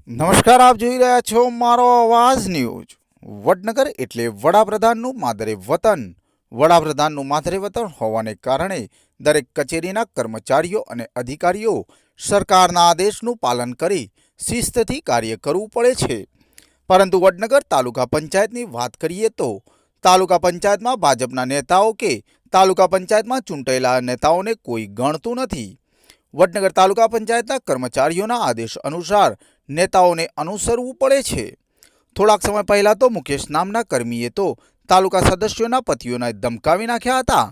નમસ્કાર, આપ જોઈ રહ્યા છો મારો અવાજ ન્યૂઝ। વડનગર એટલે વડાપ્રધાનનું માદરે વતન। વડાપ્રધાનનું માદરે વતન હોવાને કારણે દરેક કચેરીના કર્મચારીઓ અને અધિકારીઓ સરકારના આદેશનું પાલન કરી શિસ્તથી કાર્ય કરવું પડે છે। પરંતુ વડનગર તાલુકા પંચાયતની વાત કરીએ તો તાલુકા પંચાયતમાં ભાજપના નેતાઓ કે તાલુકા પંચાયતમાં ચૂંટાયેલા નેતાઓને કોઈ ગણતું નથી। વડનગર તાલુકા પંચાયતના કર્મચારીઓના આદેશ અનુસાર નેતાઓને અનુસરવું પડે છે। થોડાક સમય પહેલા તો મુકેશ નામના કર્મીએ તો તાલુકા સદસ્યોના પતિઓને ધમકાવી નાખ્યા હતા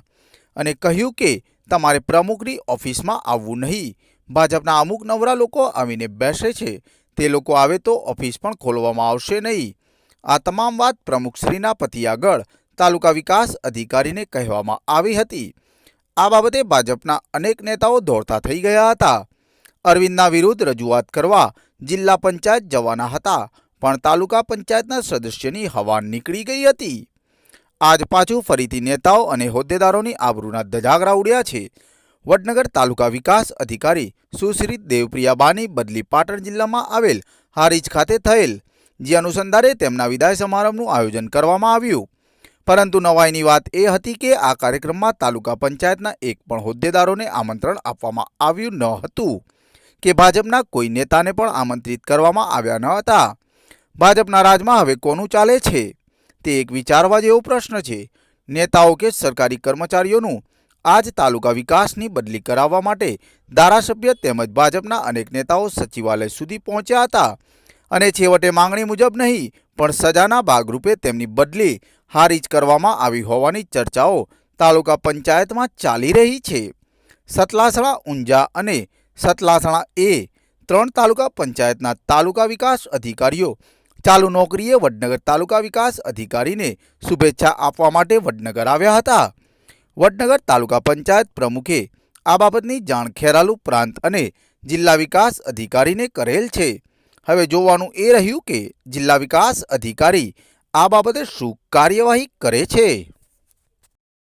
અને કહ્યું કે તમારે પ્રમુખની ઓફિસમાં આવવું નહીં। ભાજપના અમુક નવરા લોકો આવીને બેસે છે, તે લોકો આવે તો ઓફિસ પણ ખોલવામાં આવશે નહીં। આ તમામ વાત પ્રમુખશ્રીના પતિ આગળ તાલુકા વિકાસ અધિકારીને કહેવામાં આવી હતી। આ બાબતે ભાજપના અનેક નેતાઓ દોડતા થઈ ગયા હતા। અરવિંદના વિરુદ્ધ રજૂઆત કરવા જિલ્લા પંચાયત જવાના હતા, પણ તાલુકા પંચાયતના સદસ્યની હવા નીકળી ગઈ હતી। આજ પાછું ફરીથી નેતાઓ અને હોદ્દેદારોની આબરૂના ધજાગરા ઉડ્યા છે। વડનગર તાલુકા વિકાસ અધિકારી સુશ્રી દેવપ્રિયાબાની બદલી પાટણ જિલ્લામાં આવેલ હારીજ ખાતે થયેલ, જે અનુસંધાને તેમના વિદાય સમારંભનું આયોજન કરવામાં આવ્યું। પરંતુ નવાઈની વાત એ હતી કે આ કાર્યક્રમમાં તાલુકા પંચાયતના એક પણ હોદ્દેદારોને આમંત્રણ આપવામાં આવ્યું ન હતું કે ભાજપના કોઈ નેતાને પણ આમંત્રિત કરવામાં આવ્યા ન હતા। ભાજપના રાજમાં હવે કોનું ચાલે છે તે એક વિચારવા જેવો પ્રશ્ન છે। નેતાઓ કે સરકારી કર્મચારીઓનું આજ તાલુકા વિકાસની બદલી કરાવવા માટે ધારાસભ્ય તેમજ ભાજપના અનેક નેતાઓ સચિવાલય સુધી પહોંચ્યા હતા અને છેવટે માંગણી મુજબ નહીં પણ સજાના ભાગરૂપે તેમની બદલી હારીજ કરવામાં આવી હોવાની ચર્ચાઓ તાલુકા પંચાયતમાં ચાલી રહી છે। સતલાસણા, ઊંઝા અને સતલાસણા એ 3 તાલુકા પંચાયતના તાલુકા વિકાસ અધિકારીઓ ચાલુ નોકરીએ વડનગર તાલુકા વિકાસ અધિકારીને શુભેચ્છા આપવા માટે વડનગર આવ્યા હતા। વડનગર તાલુકા પંચાયત પ્રમુખે આ બાબતની જાણ ખેરાલુ પ્રાંત અને જિલ્લા વિકાસ અધિકારીને કરેલ છે। હવે જોવાનું એ રહ્યું કે જિલ્લા વિકાસ અધિકારી આ બાબતે શું કાર્યવાહી કરે છે।